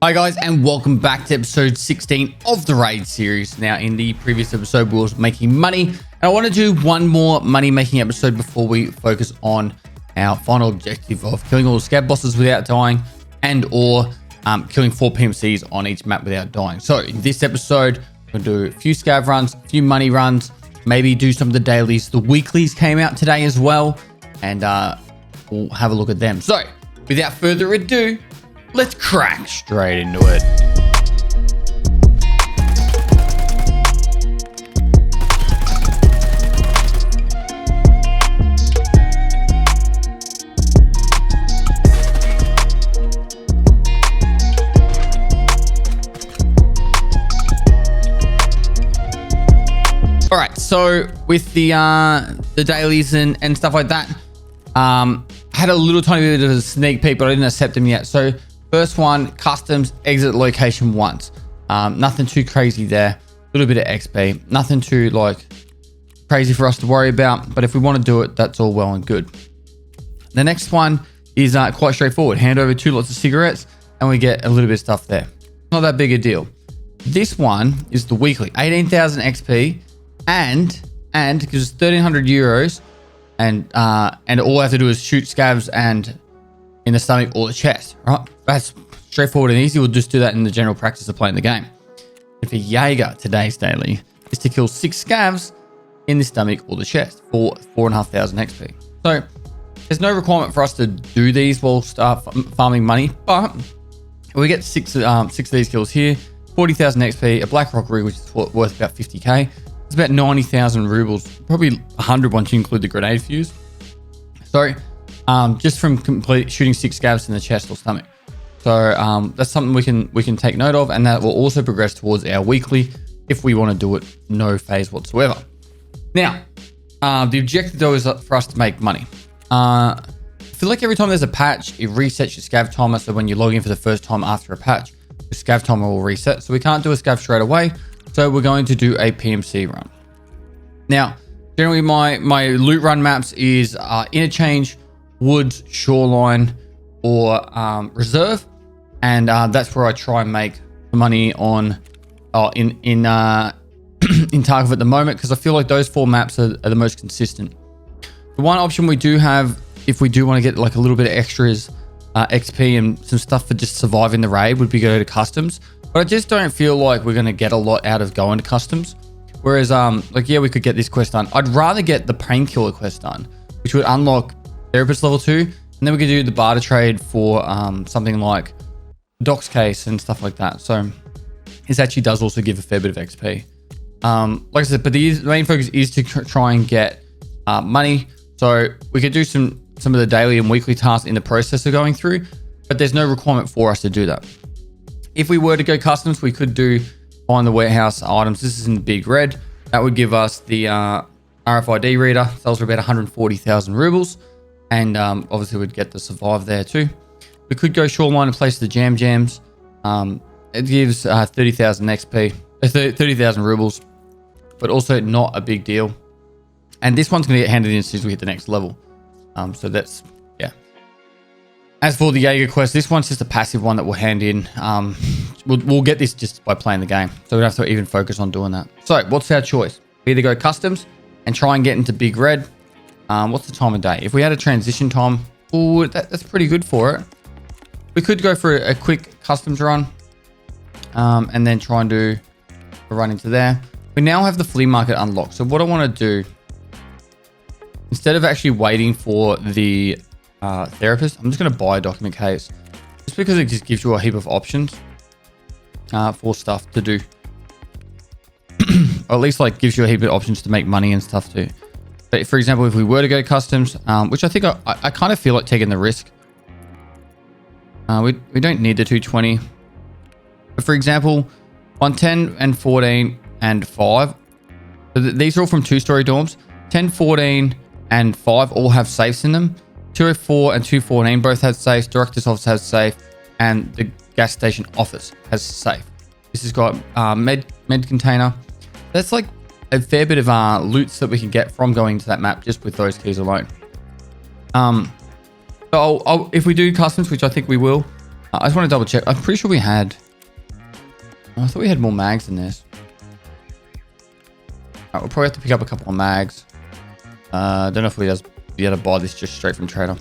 Hi guys, and welcome back to episode 16 of the Raid series. Now, in the previous episode, we were making money, and I want to do one more money-making episode before we focus on our final objective of killing all the scav bosses without dying, and or killing 4 PMCs on each map without dying. So, in this episode, we're going to do a few scav runs, a few money runs, maybe do some of the dailies. The weeklies came out today as well, and we'll have a look at them. So, without further ado, let's crack straight into it. All right, so with the dailies and stuff like that, I had a little tiny bit of a sneak peek, but I didn't accept them yet. So first one, customs, exit location once. Nothing too crazy there. A little bit of XP. Nothing too like crazy for us to worry about. But if we want to do it, that's all well and good. The next one is quite straightforward. Hand over 2 lots of cigarettes and we get a little bit of stuff there. Not that big a deal. This one is the weekly. 18,000 XP and gives us 1,300 euros. And all I have to do is shoot scavs and in the stomach or the chest, right? That's straightforward and easy. We'll just do that in the general practice of playing the game. And for Jaeger, today's daily is to kill 6 scavs in the stomach or the chest for 4,500 XP. So there's no requirement for us to do these while farming money, but we get 6 of these kills here, 40,000 XP, a Blackrock rig, which is worth about 50k. It's about 90,000 rubles, probably 100 once you include the grenade fuse. So just from shooting 6 scavs in the chest or stomach. So that's something we can take note of, and that will also progress towards our weekly if we want to do it no phase whatsoever. Now, the objective though is for us to make money. I feel like every time there's a patch, it resets your scav timer. So when you log in for the first time after a patch, the scav timer will reset. So we can't do a scav straight away. So we're going to do a PMC run. Now, generally my loot run maps is Interchange, Woods, Shoreline, or Reserve, and that's where I try and make money on in Tarkov at the moment, because I feel like those 4 maps are the most consistent. The one option we do have, if we do want to get like a little bit of extras, XP and some stuff for just surviving the raid, would be go to customs. But I just don't feel like we're going to get a lot out of going to customs. Whereas, like, yeah, we could get this quest done. I'd rather get the painkiller quest done, which would unlock therapist level 2. And then we could do the barter trade for something like Doc's case and stuff like that. So this actually does also give a fair bit of XP. Like I said, but the main focus is to try and get money. So we could do some of the daily and weekly tasks in the process of going through, but there's no requirement for us to do that. If we were to go customs, we could do find the warehouse items. This is in big red. That would give us the RFID reader. Sells for about 140,000 rubles. And obviously we'd get the survive there too. We could go Shoreline and place the jams. It gives 30,000 XP, 30,000 rubles, but also not a big deal. And this one's going to get handed in as soon as we hit the next level. So that's, yeah. As for the Jaeger quest, this one's just a passive one that we'll hand in. We'll get this just by playing the game. So we don't have to even focus on doing that. So what's our choice? We either go customs and try and get into big red. What's the time of day? If we had a transition time, ooh, that's pretty good for it. We could go for a quick customs run and then try and do a run into there. We now have the flea market unlocked. So what I want to do, instead of actually waiting for the therapist, I'm just going to buy a document case just because it just gives you a heap of options for stuff to do. Or at least like gives you a heap of options to make money and stuff too. But for example, if we were to go to customs, which I think I kind of feel like taking the risk. We don't need the 220. But for example, 110 and 14 and 5. So these are all from 2-story dorms. 10, 14 and 5 all have safes in them. 204 and 214 both have safes. Director's office has safe. And the gas station office has safe. This has got med container. That's like a fair bit of loots that we can get from going to that map just with those keys alone. So if we do customs, which I think we will, I just want to double check. I'm pretty sure we had... I thought we had more mags than this. Alright, we'll probably have to pick up a couple of mags. Don't know if we just be able to buy this just straight from trader.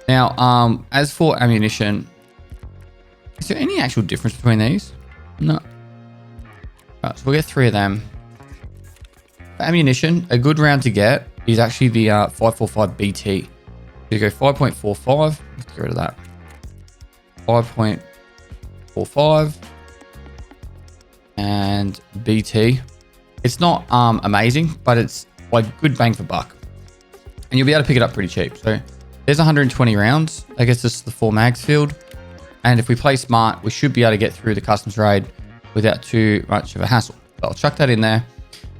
Now, as for ammunition, is there any actual difference between these? No. Alright, so we'll get 3 of them. For ammunition, a good round to get is actually the 545 BT. So you go 5.45. Let's get rid of that. 5.45 and BT. It's not amazing, but it's like good bang for buck, and you'll be able to pick it up pretty cheap. So there's 120 rounds. I guess this is the 4 mags filled, and if we play smart, we should be able to get through the customs raid without too much of a hassle. So I'll chuck that in there.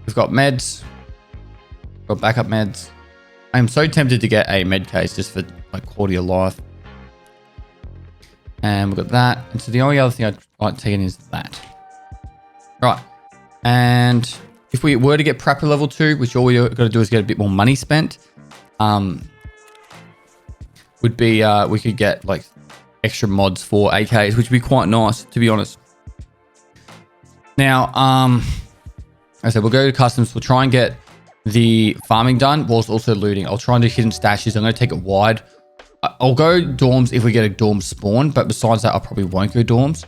We've got meds, got backup meds. I am so tempted to get a med case just for like quality of life. And we've got that. And so the only other thing I'd like to take in is that. Right. And if we were to get Prepper level 2, which all we got to do is get a bit more money spent, would be we could get like extra mods for AKs, which would be quite nice, to be honest. Now, as I said, we'll go to customs. We'll try and get the farming done whilst also looting. I'll try and do hidden stashes. I'm going to take it wide. I'll go dorms if we get a dorm spawn, but besides that, I probably won't go dorms.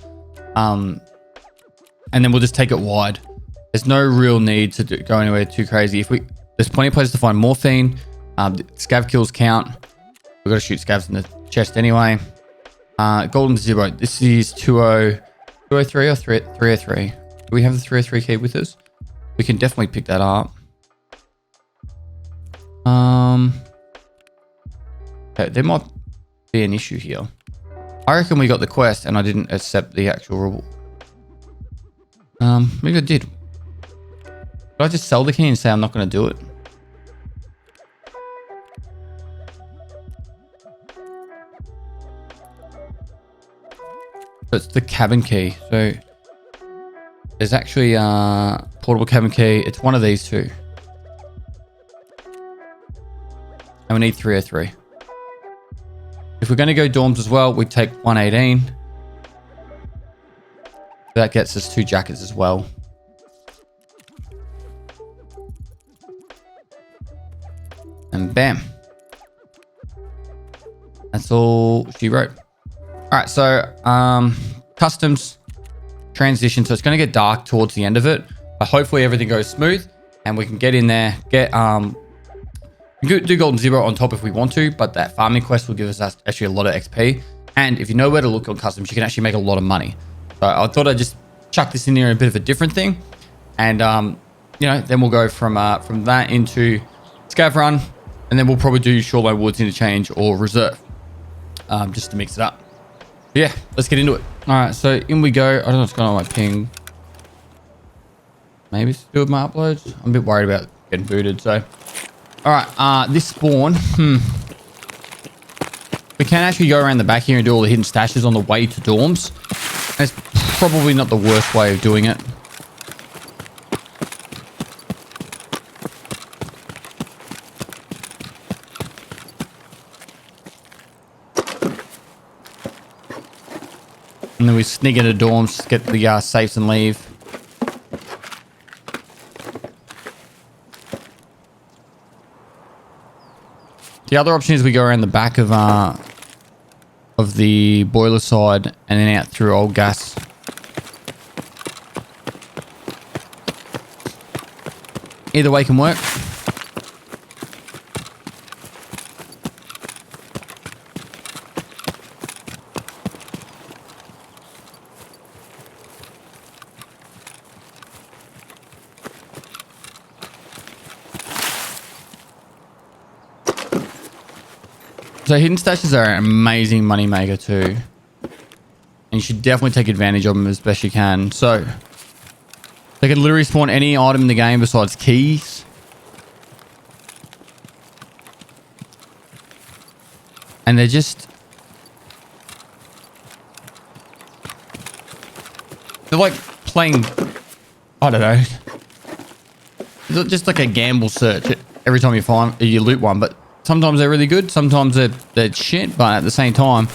And then we'll just take it wide. There's no real need to go anywhere too crazy. There's plenty of places to find morphine. Scav kills count. We've got to shoot scavs in the chest anyway. Golden Zero. This is 203 or 303. Do we have the 303 key with us? We can definitely pick that up. Okay, there might be an issue here. I reckon we got the quest and I didn't accept the actual reward. Maybe I did. Did I just sell the key and say I'm not going to do it? So it's the cabin key. So there's actually a portable cabin key. It's one of these two. And we need 303. If we're going to go dorms as well, we take 118. That gets us 2 jackets as well. And bam. That's all she wrote. All right, so customs transition. So it's going to get dark towards the end of it. But hopefully everything goes smooth and we can get in there, get do Golden Zero on top if we want to, but that farming quest will give us actually a lot of XP. And if you know where to look on customs, you can actually make a lot of money. So I thought I'd just chuck this in here, a bit of a different thing. And, you know, then we'll go from that into Scav Run. And then we'll probably do Shoreline Woods Interchange or Reserve, just to mix it up. But yeah, let's get into it. All right, so in we go. I don't know what's going on with my ping. Maybe it's to do with my uploads. I'm a bit worried about getting booted, so... All right, this spawn, we can actually go around the back here and do all the hidden stashes on the way to dorms. That's probably not the worst way of doing it. And then we sneak into dorms, get the safes and leave. The other option is we go around the back of the boiler side and then out through old gas. Either way can work. So hidden stashes are an amazing money maker too. And you should definitely take advantage of them as best you can. So they can literally spawn any item in the game besides keys. And they're like playing, I don't know. It's just like a gamble search every time you loot one, but Sometimes they're really good, sometimes they're shit, but at the same time,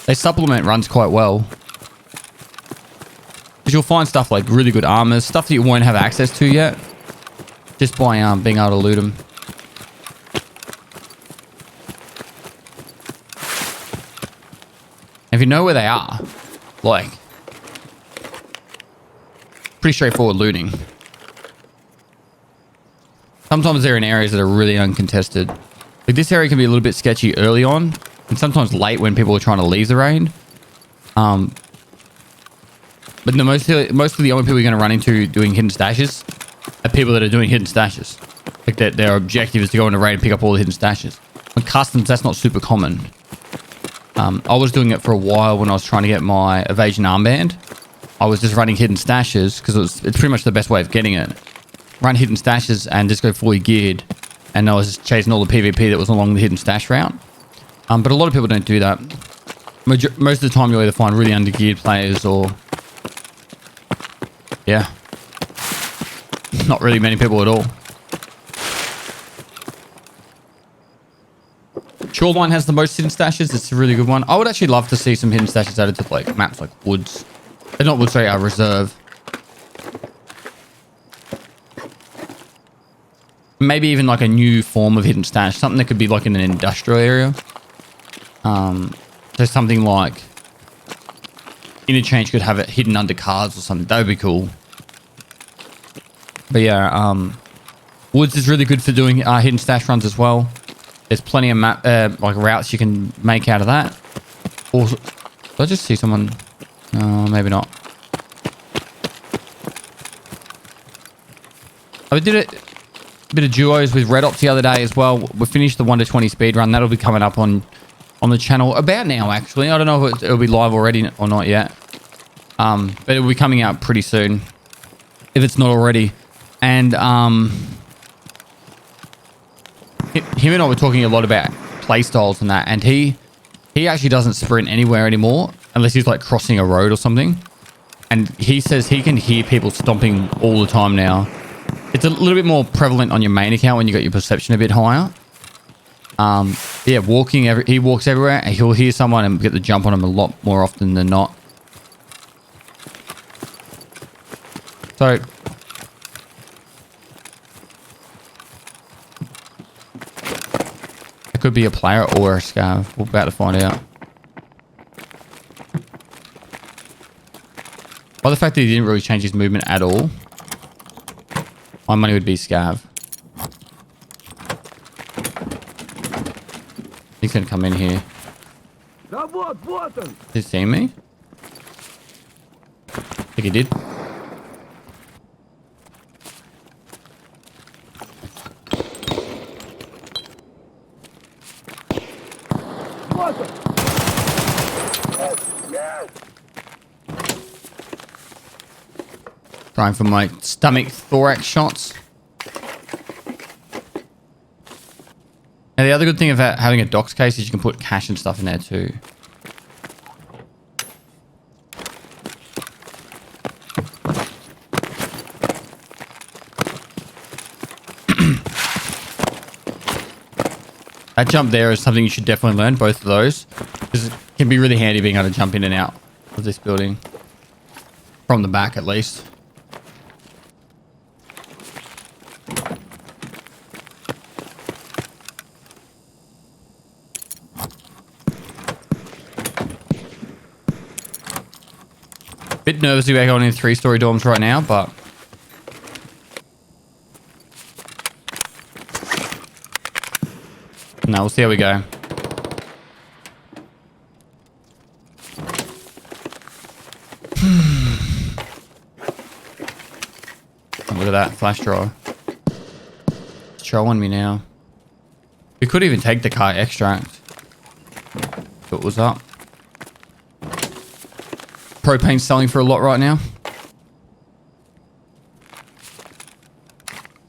they supplement runs quite well. Because you'll find stuff like really good armor, stuff that you won't have access to yet, just by being able to loot them. If you know where they are, like, pretty straightforward looting. Sometimes they're in areas that are really uncontested. Like this area can be a little bit sketchy early on, and sometimes late when people are trying to leave the raid. But mostly the only people you're going to run into doing hidden stashes are people that are doing hidden stashes. Like their objective is to go in a raid and pick up all the hidden stashes. On customs, that's not super common. I was doing it for a while when I was trying to get my evasion armband. I was just running hidden stashes because it's pretty much the best way of getting it. Run hidden stashes and just go fully geared. And I was just chasing all the PvP that was along the hidden stash route. But a lot of people don't do that. Most of the time you'll either find really undergeared players or... yeah. Not really many people at all. Shoreline has the most hidden stashes. It's a really good one. I would actually love to see some hidden stashes added to like maps like Woods. Not Woods, sorry, Reserve. Maybe even like a new form of hidden stash. Something that could be like in an industrial area. So something like Interchange could have it hidden under cars or something. That would be cool. But yeah, Woods is really good for doing hidden stash runs as well. There's plenty of map like routes you can make out of that. Also, did I just see someone? No, maybe not. I did a bit of duos with Red Ops the other day as well. We finished the 1 to 20 speed run. That'll be coming up on the channel about now, actually. I don't know if it'll be live already or not yet. But it'll be coming out pretty soon, if it's not already. And him and I were talking a lot about playstyles and that, and he actually doesn't sprint anywhere anymore unless he's like crossing a road or something. And he says he can hear people stomping all the time now. It's a little bit more prevalent on your main account when you got your perception a bit higher. Yeah, he walks everywhere and he'll hear someone and get the jump on him a lot more often than not. So it could be a player or a scav. We're about to find out. By the fact that he didn't really change his movement at all, my money would be scav. He's gonna come in here. Did he see me? I think he did. Trying for my stomach thorax shots. Now the other good thing about having a docs case is you can put cash and stuff in there too. That jump there is something you should definitely learn, both of those. Because it can be really handy being able to jump in and out of this building. From the back at least. Bit nervous about going in 3-story dorms right now, but no, we'll see how we go. Oh, look at that flash drawer. It's showing me now. We could even take the car extract if it was up. Propane's selling for a lot right now.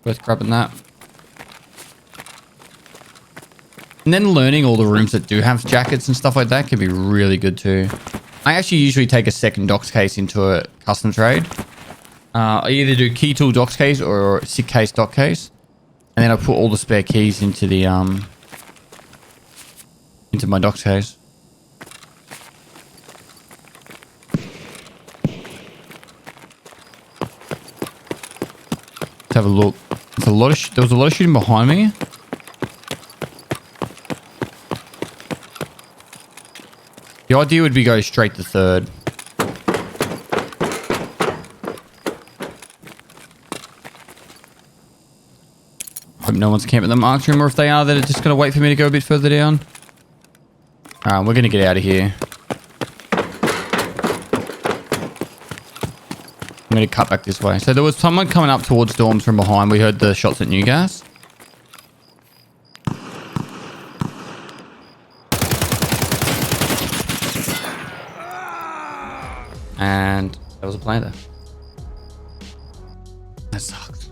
Worth grabbing that. And then learning all the rooms that do have jackets and stuff like that can be really good too. I actually usually take a second docs case into a custom trade. I either do key tool docs case or sick case doc case. And then I put all the spare keys into the into my dock's case. Let's have a look. There's a lot of there was a lot of shooting behind me. The idea would be go straight to third. Hope no one's camping the marks room, or if they are, they're just going to wait for me to go a bit further down. Alright, we're going to get out of here. I'm going to cut back this way. So there was someone coming up towards dorms from behind. We heard the shots at New Gas. And there was a player there. That sucks.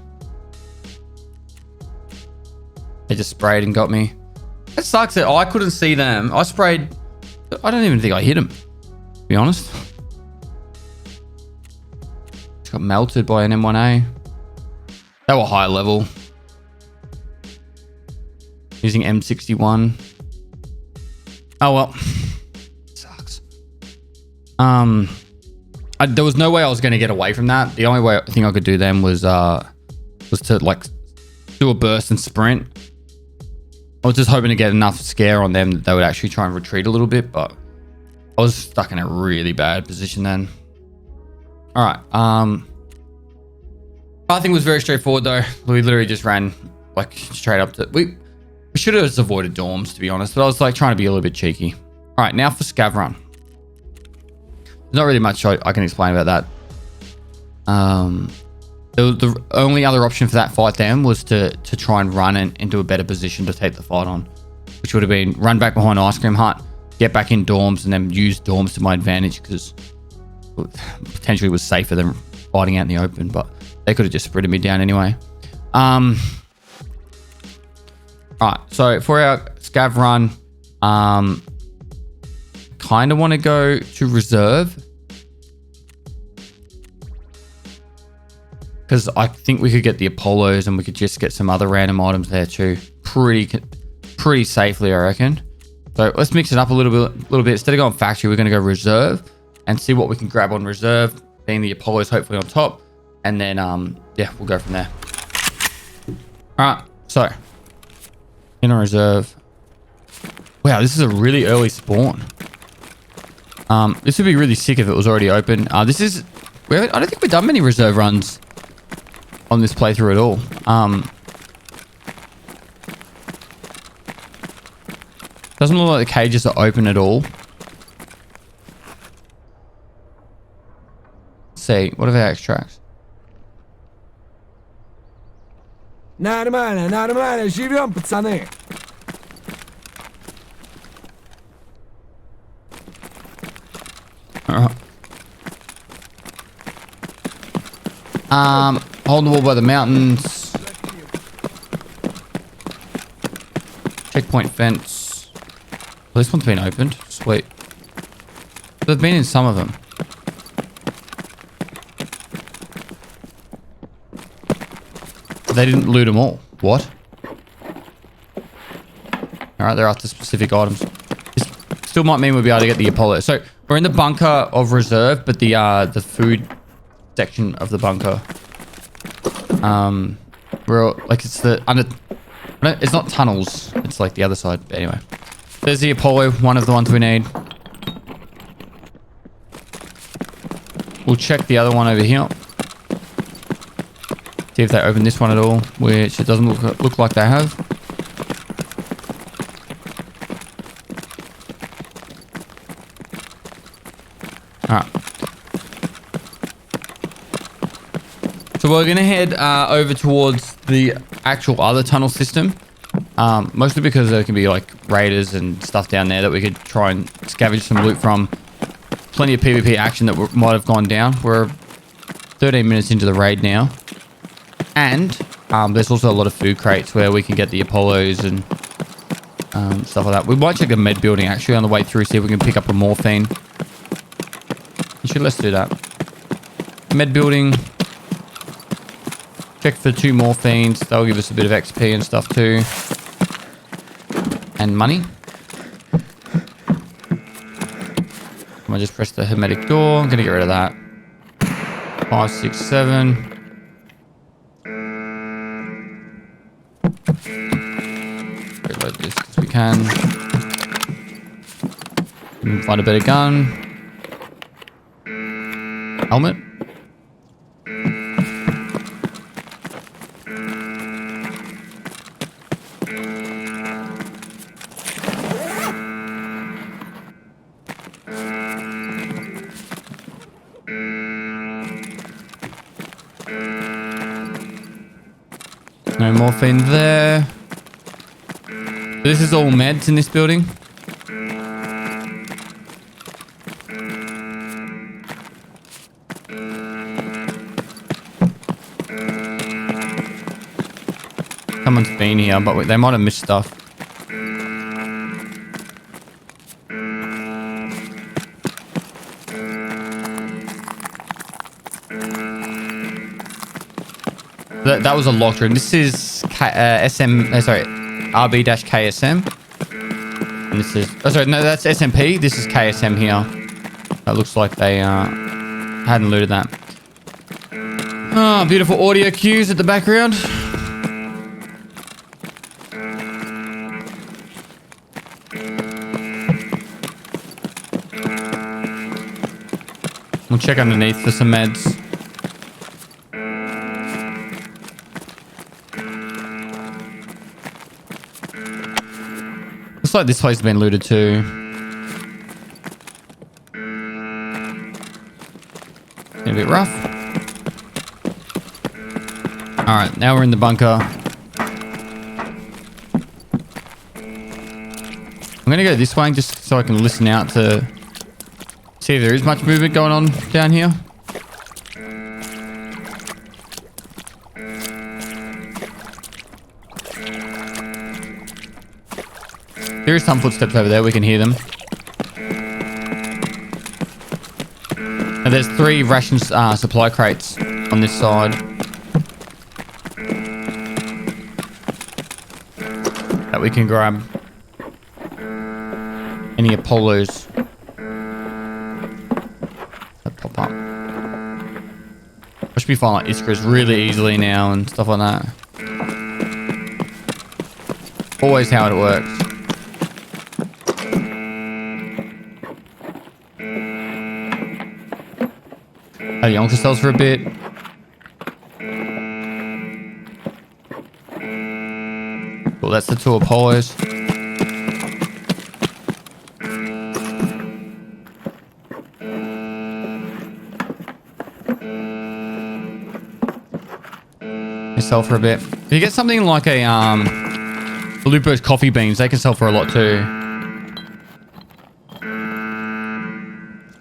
They just sprayed and got me. It sucks that I couldn't see them. I sprayed. I don't even think I hit them, to be honest. Just got melted by an M1A. They were high level. Using M61. Oh well. Sucks. There was no way I was going to get away from that. The only thing I could do then was to like do a burst and sprint. I was just hoping to get enough scare on them that they would actually try and retreat a little bit, but I was stuck in a really bad position then. All right. Pathing was very straightforward though. We literally just ran like straight up to. We should have just avoided dorms, to be honest, but I was like trying to be a little bit cheeky. All right, now for scav run. Not really much I can explain about that. The only other option for that fight then was to try and run into a better position to take the fight on, which would have been run back behind Ice Cream Hut, get back in dorms, and then use dorms to my advantage because potentially it was safer than fighting out in the open, but they could have just sprinted me down anyway. All right, so for our scav run, kind of want to go to reserve because I think we could get the Apollos and we could just get some other random items there too, pretty safely, I reckon. So let's mix it up a little bit. Instead of going factory, we're going to go reserve and see what we can grab on reserve, being the Apollos hopefully on top, and then yeah, we'll go from there. All right, so in a reserve. Wow, this is a really early spawn. This would be really sick if it was already open. I don't think we've done many reserve runs on this playthrough at all. Doesn't look like the cages are open at all. Let's see, what are our extracts? Нормально, живем, пацаны. Holding the wall by the mountains. Checkpoint fence. Well, this one's been opened. Sweet. They've been in some of them. They didn't loot them all. What? Alright, they're after specific items. This still might mean we'll be able to get the Apollo. So we're in the bunker of reserve, but the food section of the bunker. We're like it's not tunnels. It's like the other side. But anyway, there's the Apollo, one of the ones we need. We'll check the other one over here. See if they open this one at all, which it doesn't look like they have. Alright. So we're going to head over towards the actual other tunnel system. Mostly because there can be like raiders and stuff down there that we could try and scavenge some loot from. Plenty of PvP action that might have gone down. We're 13 minutes into the raid now. And there's also a lot of food crates where we can get the Apollos and stuff like that. We might check the med building actually on the way through, see if we can pick up a morphine. Let's do that. Med building. Check for 2 morphines. That'll give us a bit of XP and stuff too. And money. Come on, just press the hermetic door. I'm gonna get rid of that. 5, 6, 7. Reload this as we can. Find a better gun. Helmet. No morphine there. This is all meds in this building. Someone's been here, but they might have missed stuff. That was a locked room. This is RB-KSM. And this is... Oh, sorry, no, that's SMP. This is KSM here. That looks like they hadn't looted that. Oh, beautiful audio cues at the background. We'll check underneath for some meds. Looks like this place has been looted too. A bit rough. Alright, now we're in the bunker. I'm gonna go this way just so I can listen out to see if there is much movement going on down here. There is some footsteps over there. We can hear them. And there's 3 ration supply crates on this side. That we can grab. Any Apollos. That pop up. I should be finding like Iskras really easily now and stuff like that. Always how it works. Had Yonker cells for a bit. Cool, that's the 2 Apollos. Sell for a bit. If you get something like a Lupo's coffee beans, they can sell for a lot too.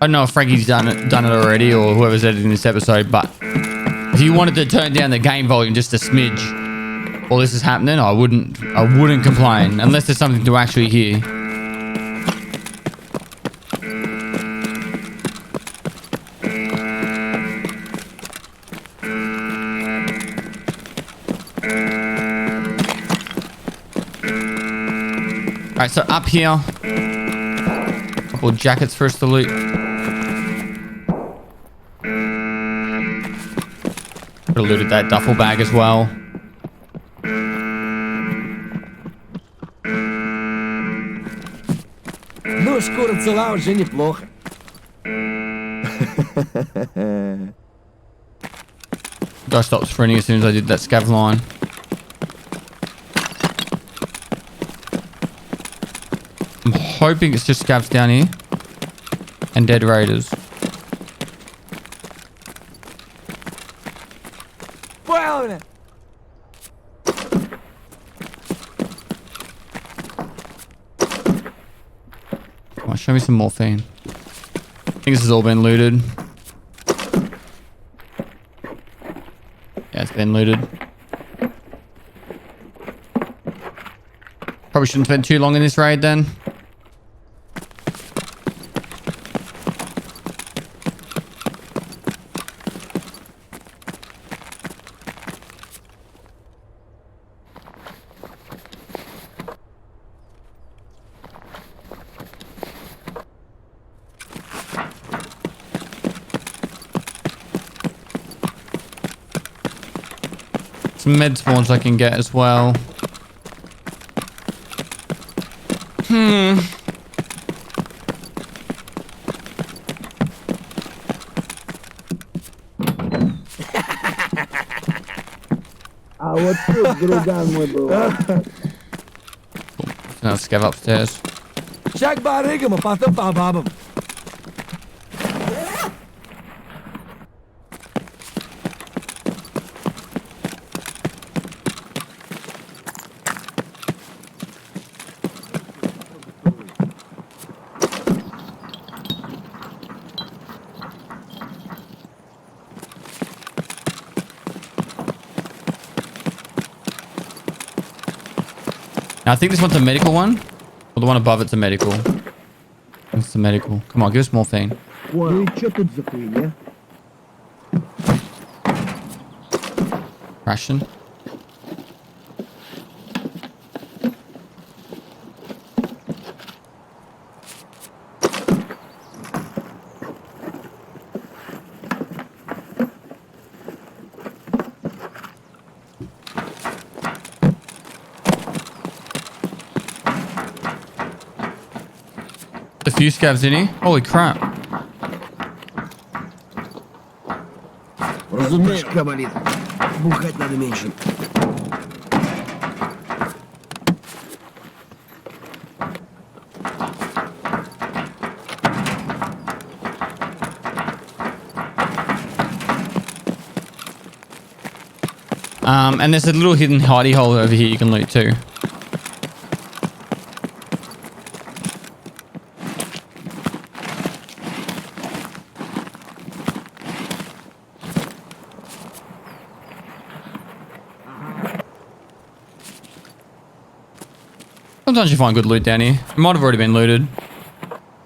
I don't know if Frankie's done it already or whoever's editing this episode, but if you wanted to turn down the game volume just a smidge while this is happening, I wouldn't complain unless there's something to actually hear. Alright, so up here, couple jackets for us to loot. Could have looted that duffel bag as well. Ну, шкура цела уже неплохо. Guy stopped sprinting as soon as I did that scav line. I'm hoping it's just scavs down here. And dead raiders. Правильно. Come on, show me some morphine. I think this has all been looted. Yeah, it's been looted. Probably shouldn't spend too long in this raid then. Some med spawns I can get as well. А вот тут, друган мой был. Now scav upstairs. Шаг барыгам, а потом по бабам. Now, I think this one's a medical one. Or the one above it's a medical. It's the medical. Come on, give us morphine. Ну и чё тут за хуйня? Ration. A few scavs in here. Holy crap. Разумешка болит. Бухать надо меньше. And there's a little hidden hidey hole over here you can loot too. Sometimes you find good loot down here. It might have already been looted.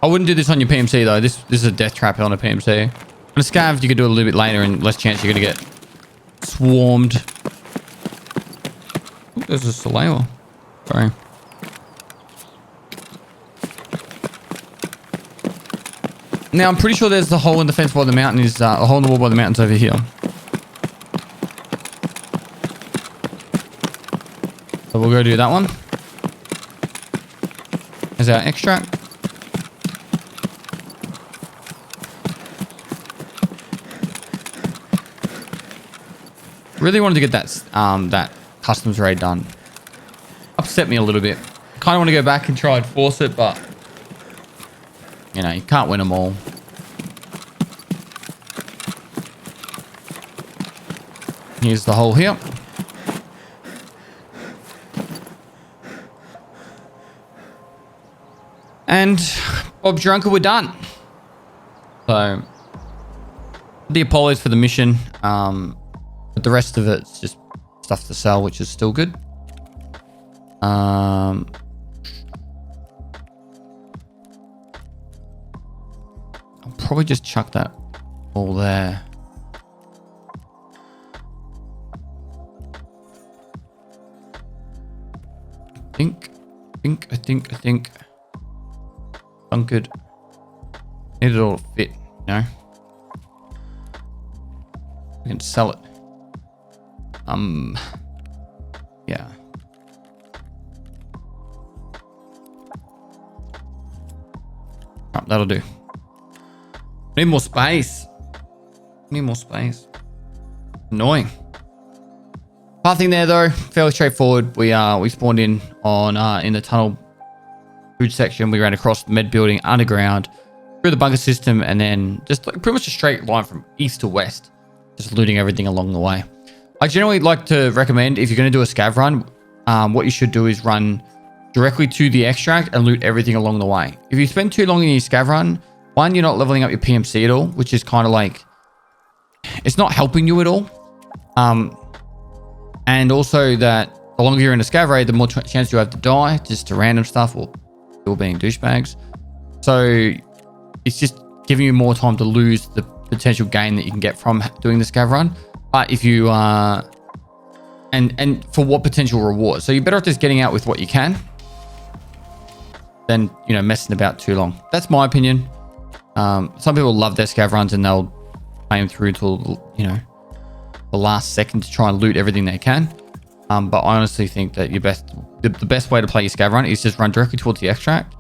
I wouldn't do this on your PMC though. This is a death trap on a PMC. On a scav, you could do it a little bit later and less chance you're going to get swarmed. Ooh, there's a Solana. Sorry. Now, I'm pretty sure there's the hole in the fence by the mountain is a hole in the wall by the mountains over here. So we'll go do that one. There's our extract. Really wanted to get that customs raid done. Upset me a little bit. Kind of want to go back and try and force it, but you know, you can't win them all. Here's the hole here. And Bob's your uncle, we're done. So the Apollos for the mission. But the rest of it's just stuff to sell, which is still good. I'll probably just chuck that all there. I think. Bunkered. Need it all to fit, you know. We can sell it. Yeah. Right, that'll do. Need more space. Need more space. Annoying. Pathing there though, fairly straightforward. We spawned in on in the tunnel food section. We ran across the med building underground through the bunker system, and then just like pretty much a straight line from east to west, just looting everything along the way. I generally like to recommend, if you're going to do a scav run, what you should do is run directly to the extract and loot everything along the way. If you spend too long in your scav run, one, you're not leveling up your PMC at all, which is kind of like, it's not helping you at all. And also that the longer you're in a scav raid, the more chance you have to die just to random stuff or people being douchebags. So it's just giving you more time to lose the potential gain that you can get from doing the scav run. But if you and for what potential reward, so you're better off just getting out with what you can than, you know, messing about too long. That's my opinion. Some people love their scav runs and they'll play them through till, you know, the last second to try and loot everything they can. But I honestly think that the best way to play your scav run is just run directly towards the extract.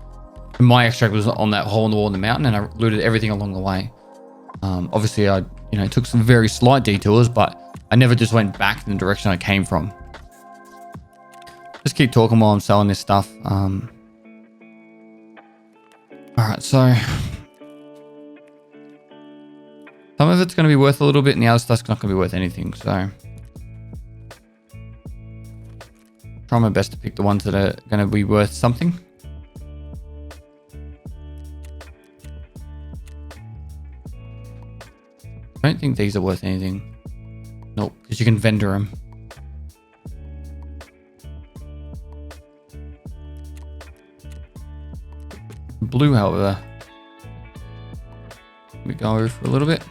And my extract was on that hole in the wall in the mountain, and I looted everything along the way. Obviously, I took some very slight detours, but I never just went back in the direction I came from. Just keep talking while I'm selling this stuff. All right, so some of it's going to be worth a little bit, and the other stuff's not going to be worth anything. So try my best to pick the ones that are going to be worth something. I don't think these are worth anything. Nope, because you can vendor them. Blue, however, we go for a little bit.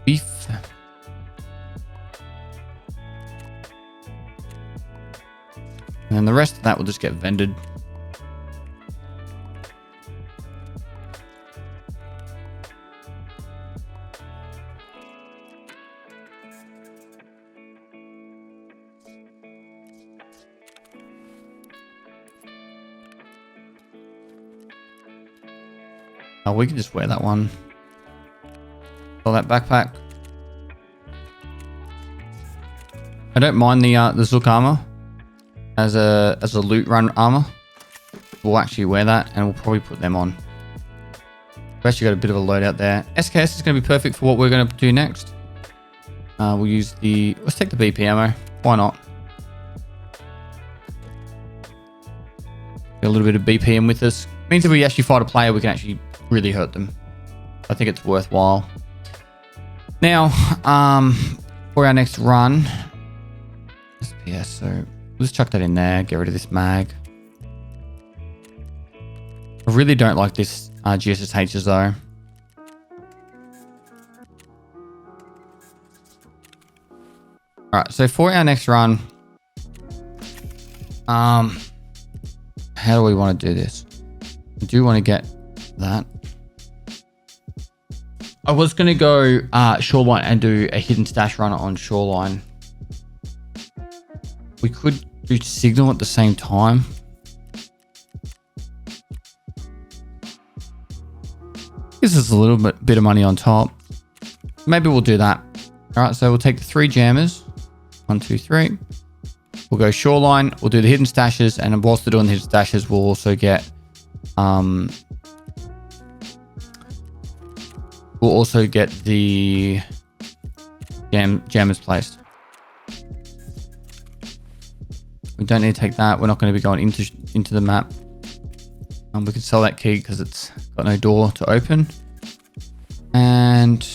Beef. And then the rest of that will just get vended. Oh, we can just wear that one. Sell that backpack. I don't mind the Zook armor as a loot run armor. We'll actually wear that, and we'll probably put them on. We've actually got a bit of a loadout there. SKS is going to be perfect for what we're going to do next. We'll use let's take the BP ammo. Why not? Get a little bit of BPM with us. Means if we actually fight a player, we can actually really hurt them. I think it's worthwhile. Now, for our next run, SPS, so we'll just chuck that in there, get rid of this mag. I really don't like this GSSHs though. Alright, so for our next run, how do we want to do this? I do want to get that. I was going to go Shoreline and do a hidden stash run on Shoreline. We could do Signal at the same time. Gives us a little bit of money on top. Maybe we'll do that. All right, so we'll take the 3 jammers. 1, 2, 3. We'll go Shoreline. We'll do the hidden stashes, and whilst we're doing the hidden stashes, we'll also get the jammers placed. We don't need to take that. We're not going to be going into the map. We can sell that key because it's got no door to open. And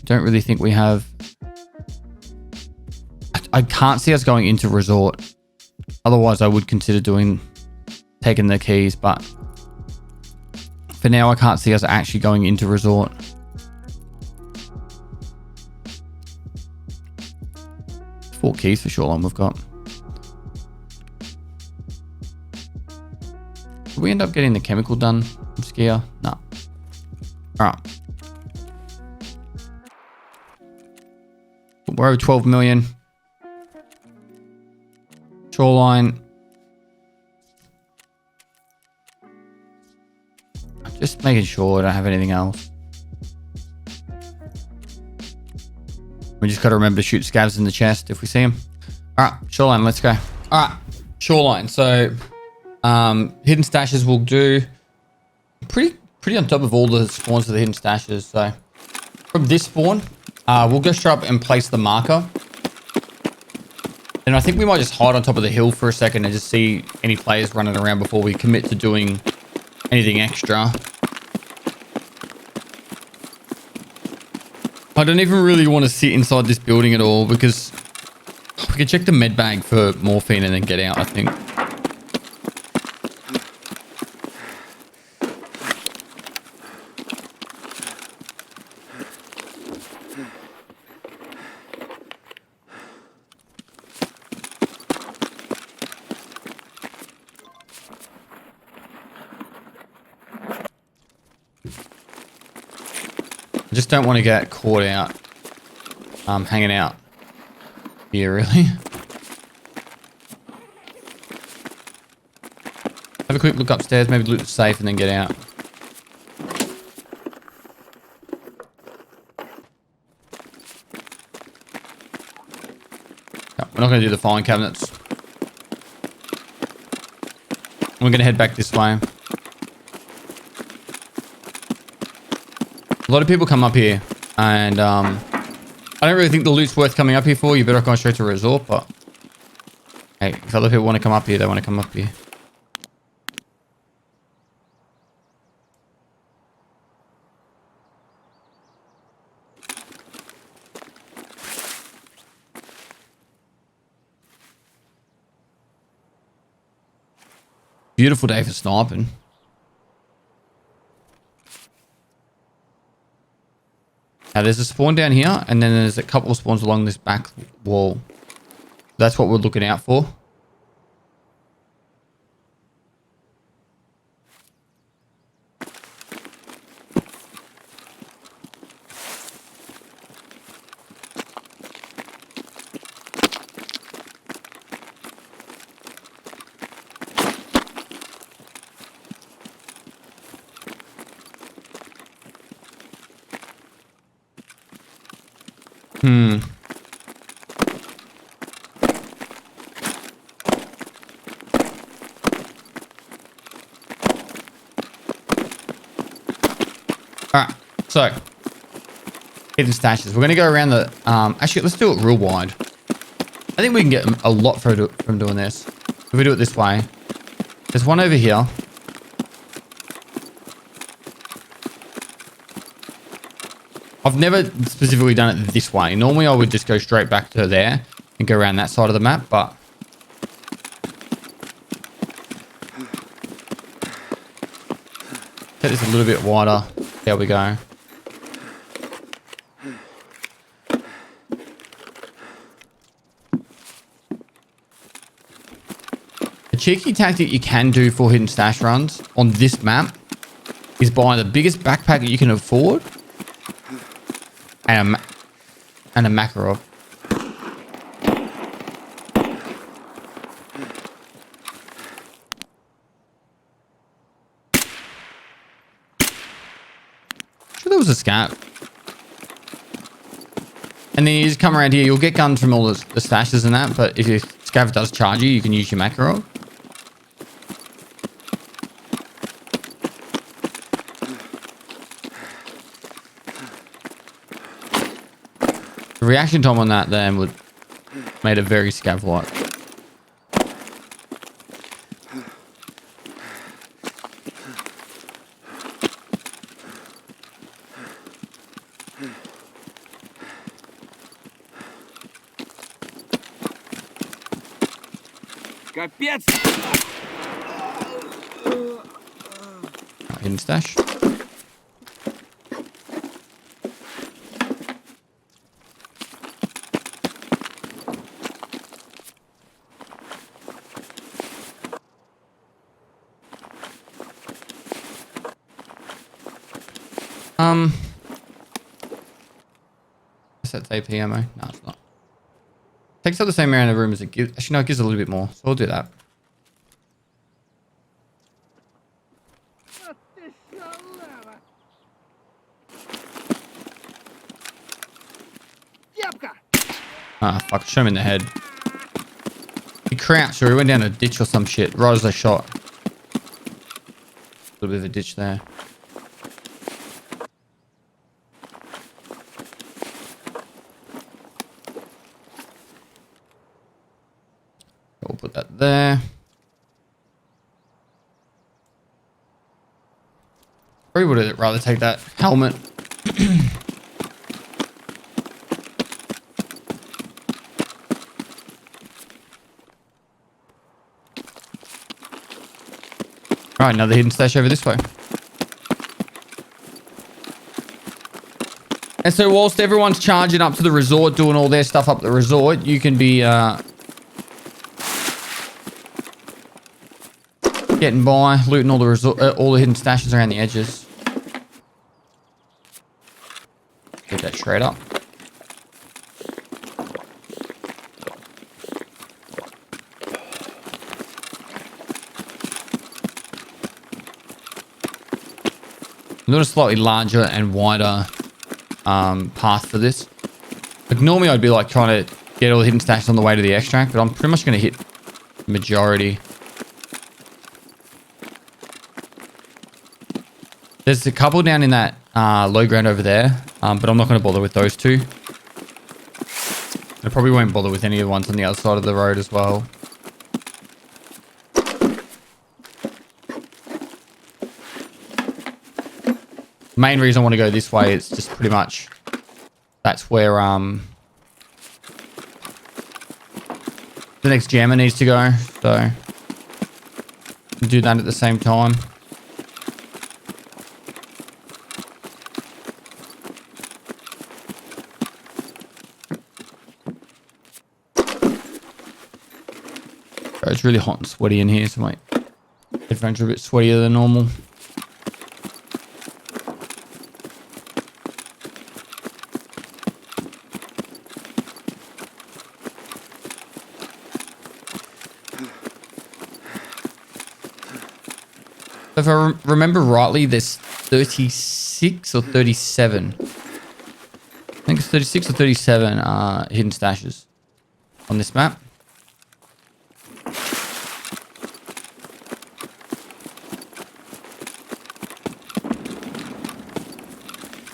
don't really think we have... I can't see us going into resort. Otherwise, I would consider taking the keys, but for now, I can't see us actually going into resort. Four keys for Shoreline we've got. Did we end up getting the chemical done from Skier? No. All right. We're over 12 million. Shoreline. Just making sure I don't have anything else. We just got to remember to shoot scavs in the chest if we see them. All right, Shoreline, let's go. All right, Shoreline. So hidden stashes will do pretty on top of all the spawns for the hidden stashes. So from this spawn, we'll go straight up and place the marker. And I think we might just hide on top of the hill for a second and just see any players running around before we commit to doing anything extra. I don't even really want to sit inside this building at all because we can check the med bag for morphine and then get out, I think. I just don't want to get caught out hanging out here, really. Have a quick look upstairs, maybe loot the safe and then get out. No, we're not going to do the filing cabinets. We're going to head back this way. A lot of people come up here, and I don't really think the loot's worth coming up here for. You better go straight to a resort, but hey, if other people want to come up here, they want to come up here. Beautiful day for sniping. Now there's a spawn down here, and then there's a couple of spawns along this back wall. That's what we're looking out for. Alright, so hidden stashes. We're going to go around the... actually, let's do it real wide. I think we can get a lot from doing this. If we do it this way. There's one over here. I've never specifically done it this way. Normally, I would just go straight back to there and go around that side of the map, but... set this a little bit wider. There we go. A cheeky tactic you can do for hidden stash runs on this map is buy the biggest backpack that you can afford and a Makarov. There was a scav. And then you just come around here. You'll get guns from all the stashes and that, but if your scav does charge you, you can use your Makarov. The reaction time on that then would made it very scav-like. Капец! Hidden stash. Is that AP ammo? No, it's not. Takes up the same amount of room as it gives. Actually, no, it gives a little bit more. So we'll do that. Ah, fuck. Shot him in the head. He crouched or he went down a ditch or some shit right as I shot. A little bit of a ditch there. We'll put that there. Probably would have rather take that helmet. Right, another hidden stash over this way. And so whilst everyone's charging up to the resort, doing all their stuff up the resort, you can be getting by, looting all the hidden stashes around the edges. Get that straight up. I'm doing a slightly larger and wider path for this. Like normally I'd be like trying to get all the hidden stashes on the way to the extract, but I'm pretty much going to hit the majority. There's a couple down in that low ground over there, but I'm not going to bother with those two. I probably won't bother with any of the ones on the other side of the road as well. Main reason I want to go this way is just pretty much that's where the next jammer needs to go, so do that at the same time. Oh, it's really hot and sweaty in here, so my headphones are a bit sweatier than normal. If I remember rightly, there's 36 or 37. I think it's 36 or 37 hidden stashes on this map.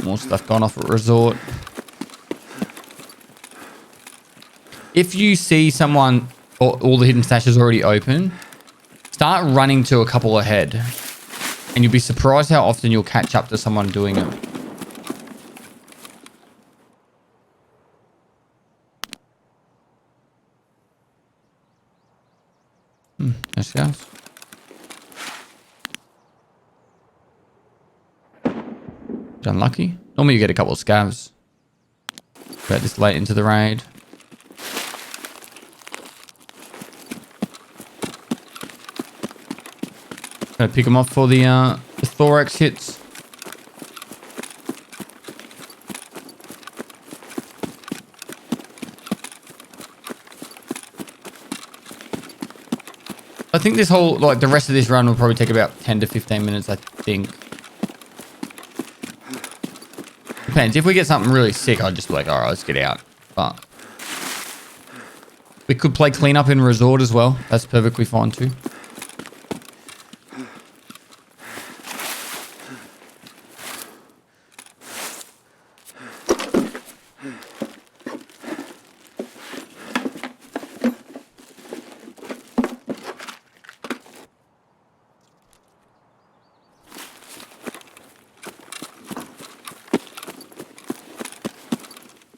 More stuff gone off at resort. If you see someone or all the hidden stashes already open, start running to a couple ahead. And you'll be surprised how often you'll catch up to someone doing it. No scavs. Unlucky. Normally you get a couple of scavs. About this late into the raid. Gonna pick them off for the thorax hits. I think this whole, like the rest of this run will probably take about 10 to 15 minutes, I think. Depends. If we get something really sick, I'll just be like, all right, let's get out. But we could play cleanup in resort as well. That's perfectly fine too.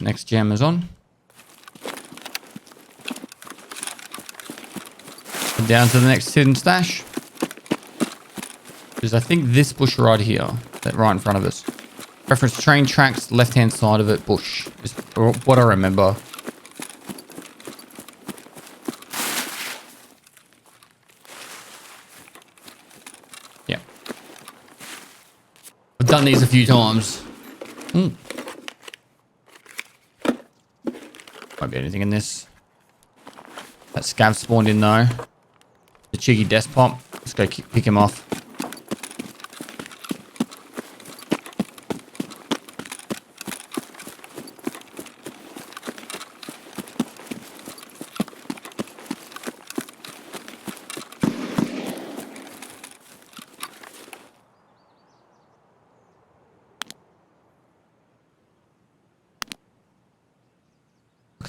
Next jam is on. And down to the next hidden stash. Because I think this bush right here, that right in front of us. Reference train tracks, left hand side of it, bush. Is what I remember. Yeah. I've done these a few times. Might be anything in this. That scav spawned in though. The cheeky desk pop. Let's go pick him off.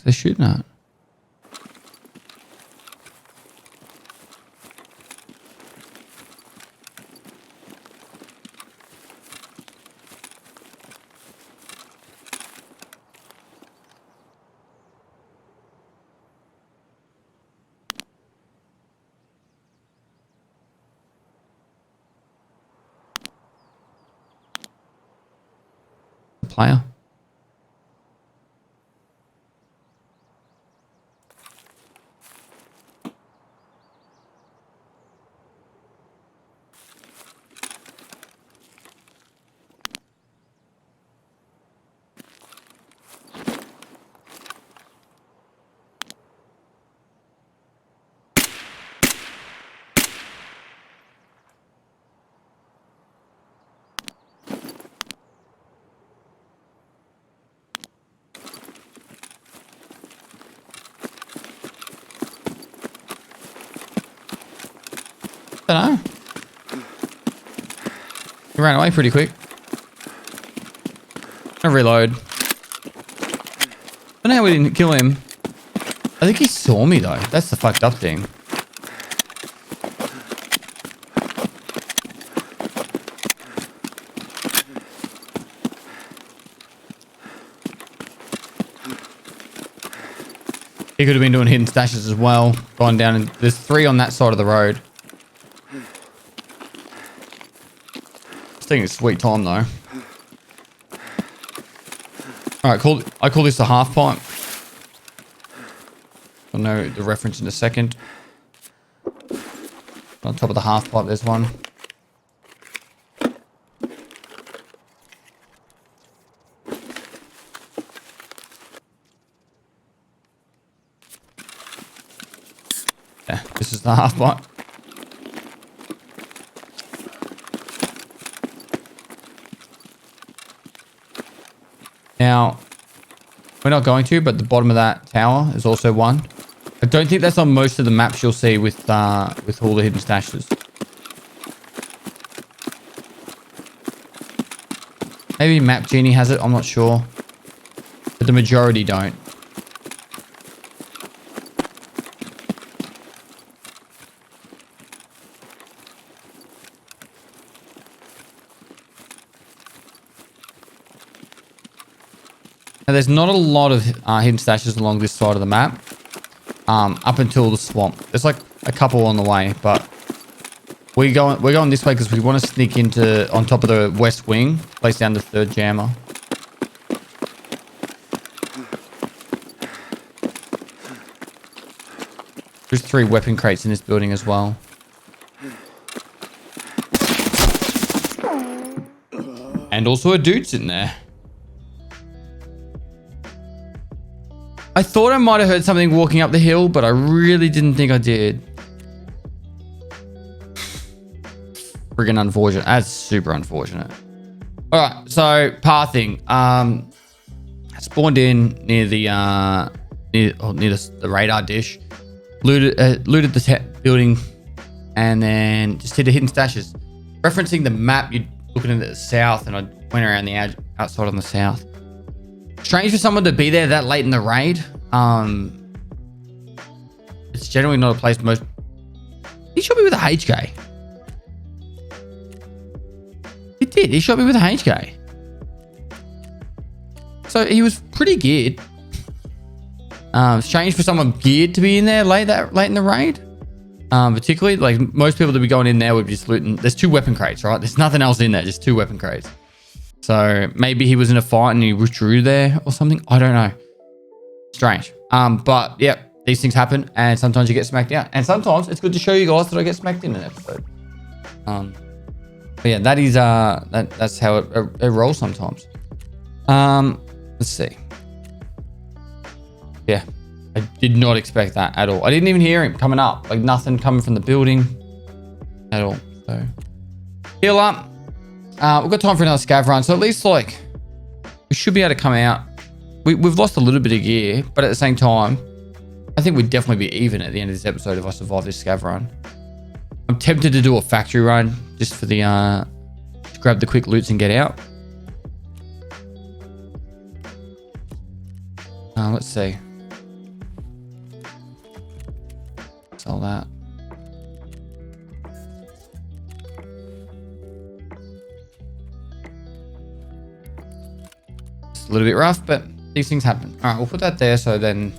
They're shooting at. The player. Don't know. He ran away pretty quick. I reload. Don't know how we didn't kill him. I think he saw me though. That's the fucked up thing. He could have been doing hidden stashes as well. Gone down and there's 3 on that side of the road. I think it's sweet time though. Alright, I call this the half pipe. I'll know the reference in a second. On top of the half pipe there's one. Yeah, this is the half pipe. Now, we're not going to, but the bottom of that tower is also one. I don't think that's on most of the maps you'll see with all the hidden stashes. Maybe Map Genie has it, I'm not sure. But the majority don't. Now, there's not a lot of hidden stashes along this side of the map, up until the swamp. There's like a couple on the way, but we're going this way because we want to sneak into on top of the west wing, place down the 3rd jammer. There's 3 weapon crates in this building as well. And also a dude sitting there. I thought I might have heard something walking up the hill, but I really didn't think I did. Friggin' unfortunate. That's super unfortunate. All right, so pathing. Spawned in near the radar dish. Looted the building, and then just hit the hidden stashes. Referencing the map, you're looking at the south, and I went around the outside on the south. Strange for someone to be there that late in the raid. It's generally not a place most... He shot me with a HK. He did. He shot me with a HK. So he was pretty geared. Strange for someone geared to be in there late in the raid. Particularly, like most people that be going in there would be just looting. There's 2 weapon crates, right? There's nothing else in there, just 2 weapon crates. So maybe he was in a fight and he withdrew there or something. I don't know. Strange. But yeah, these things happen and sometimes you get smacked out. And sometimes it's good to show you guys that I get smacked in an episode. But yeah, that is that's how it rolls sometimes. Let's see. Yeah, I did not expect that at all. I didn't even hear him coming up. Like nothing coming from the building at all. So heal up. We've got time for another scav run. So at least like we should be able to come out. We've lost a little bit of gear, but at the same time, I think we'd definitely be even at the end of this episode if I survive this scav run. I'm tempted to do a factory run just for the to grab the quick loots and get out. Let's see. Sell that. It's a little bit rough, but these things happen. All right, we'll put that there so then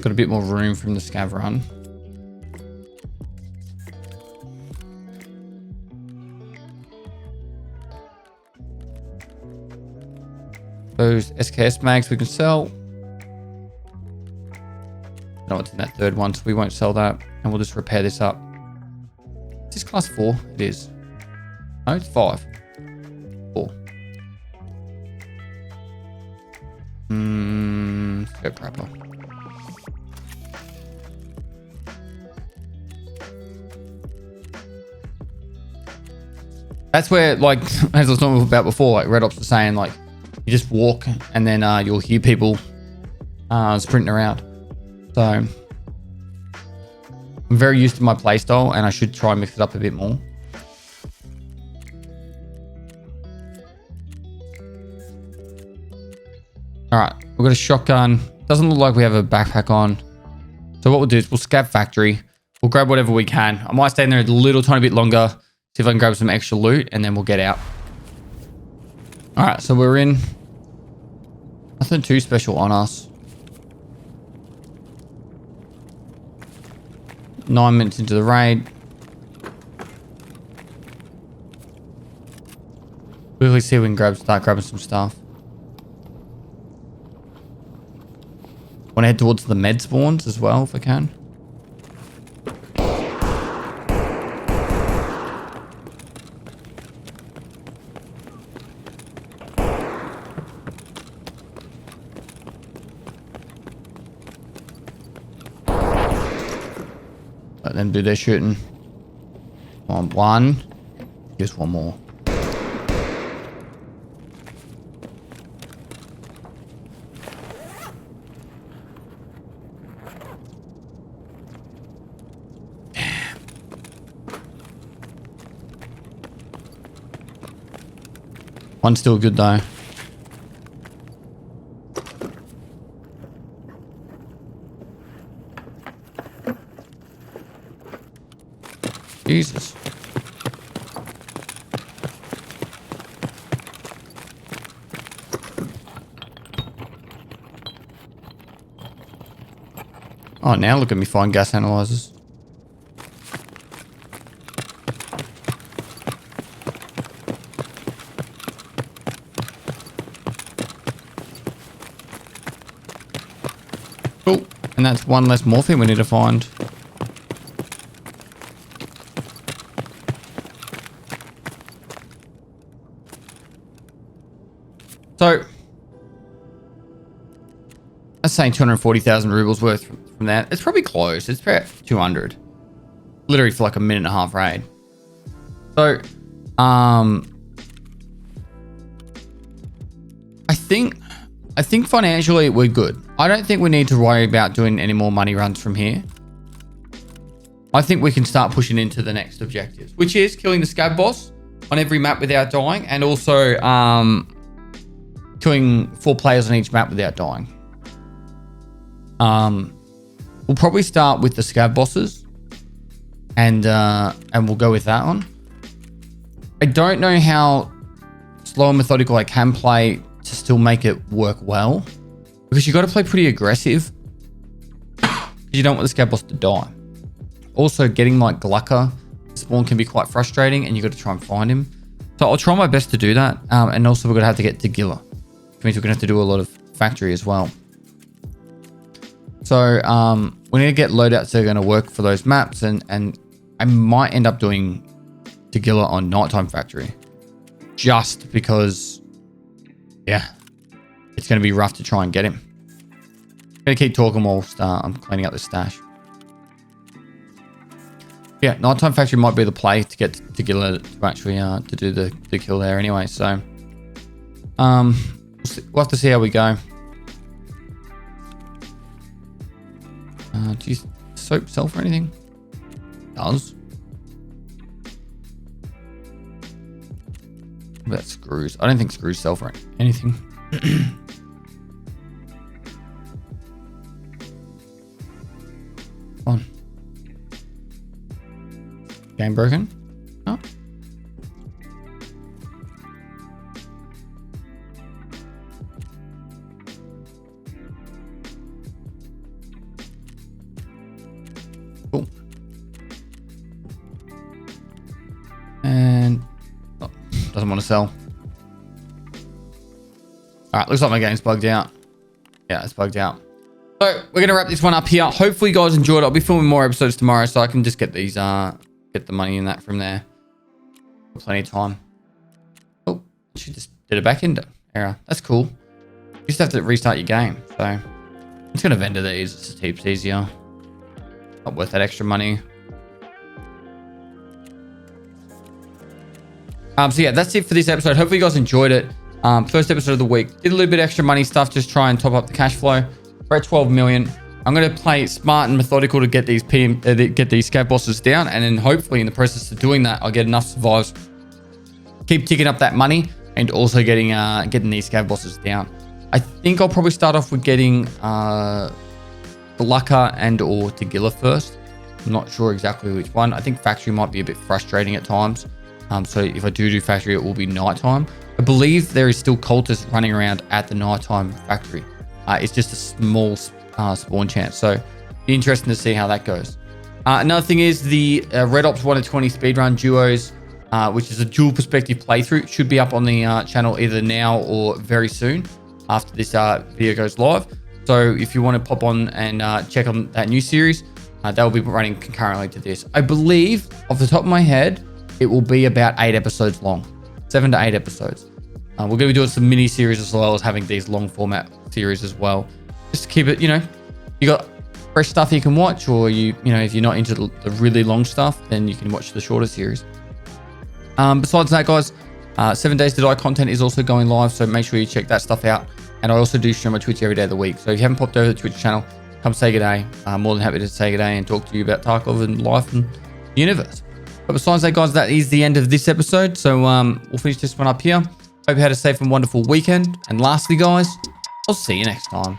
got a bit more room from the scav run. Those SKS mags we can sell. No, it's in that 3rd one, so we won't sell that. And we'll just repair this up. Is this class 4? It is. No, it's 5. 4. Let's go proper. That's where, like, as I was talking about before, like Red Ops was saying, like, you just walk and then you'll hear people sprinting around. So I'm very used to my playstyle and I should try and mix it up a bit more. All right, we've got a shotgun. Doesn't look like we have a backpack on. So what we'll do is we'll scav factory. We'll grab whatever we can. I might stay in there a little tiny bit longer, see if I can grab some extra loot, and then we'll get out. All right, so we're in. Nothing too special on us. 9 minutes into the raid. Quickly see if we can start grabbing some stuff. Want to head towards the med spawns as well if I can. Let them do their shooting. On one. Just one more. One's still good though. Jesus. Oh, now look at me find gas analyzers. Cool. And that's one less morphine we need to find. So, that's saying 240,000 rubles worth from that. It's probably close. It's about 200. Literally for like a minute and a half raid. So, I think financially we're good. I don't think we need to worry about doing any more money runs from here. I think we can start pushing into the next objectives, which is killing the scav boss on every map without dying, and also killing 4 players on each map without dying. We'll probably start with the scav bosses, and we'll go with that one. I don't know how slow and methodical I can play to still make it work well, because you got to play pretty aggressive because you don't want the scav boss to die. Also, getting like Glucker spawn can be quite frustrating, and you got to try and find him. So I'll try my best to do that, and also we're gonna have to get to Gilla, which means we're gonna have to do a lot of factory as well. So we need to get loadouts that are going to work for those maps, and I might end up doing Tagilla on nighttime factory, just because, yeah, it's going to be rough to try and get him. I'm going to keep talking whilst I'm cleaning up the stash. Yeah, nighttime factory might be the play to get Tagilla to actually to do the kill there anyway. So we'll have to see how we go. Do you soap sell for anything? It does. What about screws? I don't think screws sell for anything. Come on. Game broken? No. Cool. And oh, doesn't want to sell. All right, looks like my game's bugged out. Yeah, it's bugged out. So we're gonna wrap this one up here. Hopefully you guys enjoyed it. I'll be filming more episodes tomorrow, so I can just get these get the money in that from there. Plenty of time. Oh, she just did a back end error. That's cool. You just have to restart your game. So I'm just gonna vendor these. It's just heaps easier. Not worth that extra money. So yeah, that's it for this episode. Hopefully you guys enjoyed it. First episode of the week. Did a little bit extra money stuff, just try and top up the cash flow. We're at 12 million. I'm going to play smart and methodical to get these get these scav bosses down, and then hopefully in the process of doing that, I'll get enough survives, keep ticking up that money, and also getting these scav bosses down. I think I'll probably start off with getting Glucker and or Tagilla first. I'm not sure exactly which one. I think factory might be a bit frustrating at times. So if I do factory, it will be nighttime. I believe there is still cultists running around at the nighttime factory. It's just a small spawn chance. So be interesting to see how that goes. Another thing is the Red Ops 1 to 20 speedrun duos, which is a dual perspective playthrough, should be up on the channel either now or very soon after this video goes live. So if you want to pop on and check on that new series, that will be running concurrently to this. I believe, off the top of my head, it will be about 8 episodes long, 7 to 8 episodes. We're going to be doing some mini series as well as having these long format series as well, just to keep it, you know, you got fresh stuff you can watch, or you know, if you're not into the really long stuff, then you can watch the shorter series. Besides that, guys, 7 Days to Die content is also going live, so make sure you check that stuff out. And I also do stream on Twitch every day of the week. So if you haven't popped over to the Twitch channel, come say good day. I'm more than happy to say good day and talk to you about Tarkov and life and the universe. But besides that, guys, that is the end of this episode. So we'll finish this one up here. Hope you had a safe and wonderful weekend. And lastly, guys, I'll see you next time.